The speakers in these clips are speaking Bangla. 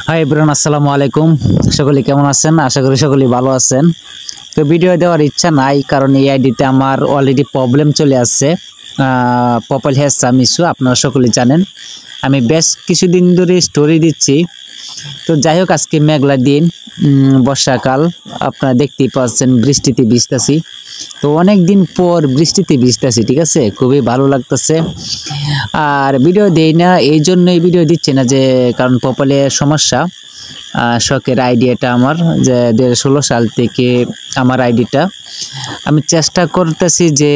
হাই এভরিওয়ান, আসসালামু আলাইকুম। সকলে কেমন আছেন? আশা করি সকলেই ভালো আছেন। তো ভিডিও দেওয়ার ইচ্ছা নাই, কারণ এই আইডিতে আমার অলরেডি প্রবলেম চলে আসছে। পপল হ্যাজ সাম ইস্যু, আপনারা সকলেই জানেন। আমি বেশ কিছুদিন ধরে স্টোরি দিচ্ছি। তো যাই হোক, আজকে মেঘলা দিন, বর্ষাকাল, আপনারা দেখতেই পাচ্ছেন বৃষ্টিতে ভিজতেছি। তো অনেক দিন পর বৃষ্টিতে ভিজতেছি, ঠিক আছে, খুবই ভালো লাগতেছে। আর ভিডিও দেই না এই জন্যই ভিডিও দিচ্ছি না যে কারণ পপলে সমস্যা। শখের আইডিয়াটা আমার, যে 2016 সাল থেকে আমার আইডিটা। আমি চেষ্টা করতেছি যে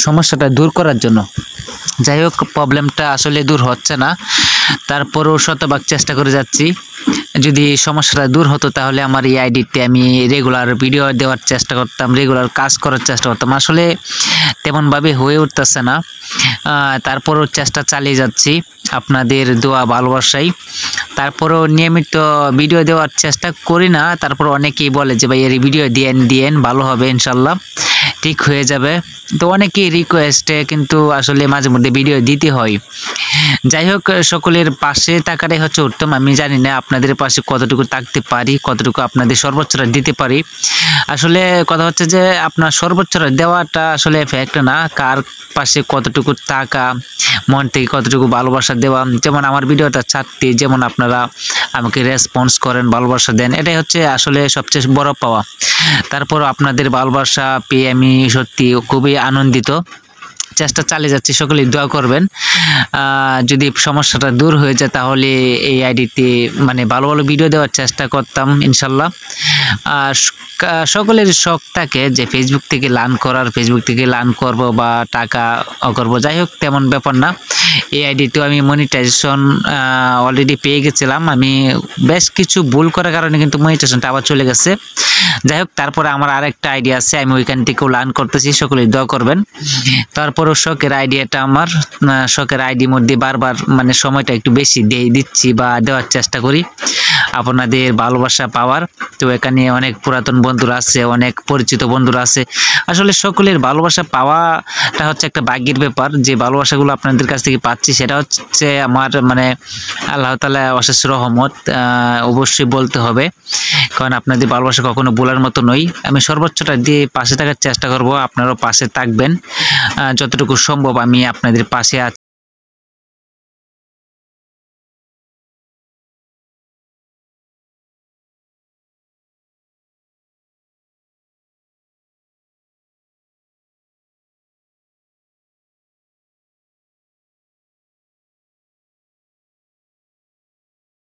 সমস্যাটা দূর করার জন্য। যাই হোক, প্রবলেমটা আসলে দূর হচ্ছে না, তারপরেও শতভাগ চেষ্টা করে যাচ্ছি। যদি সমস্যাটা দূর হতো তাহলে আমার এই আইডিতে আমি রেগুলার ভিডিও দেওয়ার চেষ্টা করতাম, রেগুলার কাজ করার চেষ্টা করতাম। আসলে তেমনভাবে হয়ে উঠতেছে না, তারপরেও চেষ্টা চালিয়ে যাচ্ছি আপনাদের দোয়া ভালোবাসাই। তারপরেও নিয়মিত ভিডিও দেওয়ার চেষ্টা করি না, তারপর অনেকেই বলে যে ভাই এর ভিডিও দিয়েন ভালো হবে, ইনশাল্লাহ ঠিক হয়ে যাবে। তো অনেকেই রিকোয়েস্টে কিন্তু আসলে মাঝে মধ্যে ভিডিও দিতে হয়। যাই হোক, সকলের পাশে থাকাটাই হচ্ছে উত্তম। আমি জানি না আপনাদের পাশে কতটুকু থাকতে পারি, কতটুকু আপনাদের সর্বোচ্চটা দিতে পারি। আসলে কথা হচ্ছে যে আপনার সর্বোচ্চটা দেওয়াটা আসলে ফ্যাক্ট না, কার পাশে কতটুকু থাকা, মন থেকে কতটুকু ভালোবাসা দেওয়া। যেমন আমার ভিডিওটা ছাড়তে যেমন আপনারা আমাকে রেসপন্স করেন, ভালোবাসা দেন, এটাই হচ্ছে আসলে সবচেয়ে বড় পাওয়া। তারপর আপনাদের ভালোবাসা পেয়ে আমি সত্যি খুবই আনন্দিত। চেষ্টা চালিয়ে যাচ্ছি, সকলেই দোয়া করবেন। যদি সমস্যাটা দূর হয়ে যায় তাহলে এই আইডিতে মানে ভালো ভালো ভিডিও দেওয়ার চেষ্টা করতাম, ইনশাল্লাহ। সকলের শখ থাকে যে ফেসবুক থেকে লার্ন করব বা টাকা করব। যাই হোক, তেমন ব্যাপার না। এই আইডিতেও আমি মনিটাইজেশন অলরেডি পেয়ে গেছিলাম। আমি বেশ কিছু ভুল করার কারণে কিন্তু মনিটাইজেশনটা আবার চলে গেছে। যাই হোক, তারপরে আমার আরেকটা আইডিয়া আছে, আমি ওইখান থেকেও লার্ন করতেছি, সকলেই দোয়া করবেন। তারপরও শখের আইডিয়াটা আমার, শখের আইডির মধ্যে বারবার মানে সময়টা একটু বেশি দিচ্ছি বা দেওয়ার চেষ্টা করি আপনাদের ভালোবাসা পাওয়ার। তো এখানে অনেক পুরাতন বন্ধুরা আছে, অনেক পরিচিত বন্ধুরা আছে। আসলে সকলের ভালোবাসা পাওয়াটা হচ্ছে একটা ভাগ্যের ব্যাপার। যে ভালোবাসাগুলো আপনাদের কাছ থেকে পাচ্ছি সেটা হচ্ছে আমার মানে আল্লাহ তাআলা অশেষ রহমত, অবশ্যই বলতে হবে, কারণ আপনাদের ভালোবাসা কখনো বলার মতো নয়। আমি সর্বোচ্চটা দিয়ে পাশে থাকার চেষ্টা করব, আপনারাও পাশে থাকবেন। যতটুকু সম্ভব আমি আপনাদের পাশে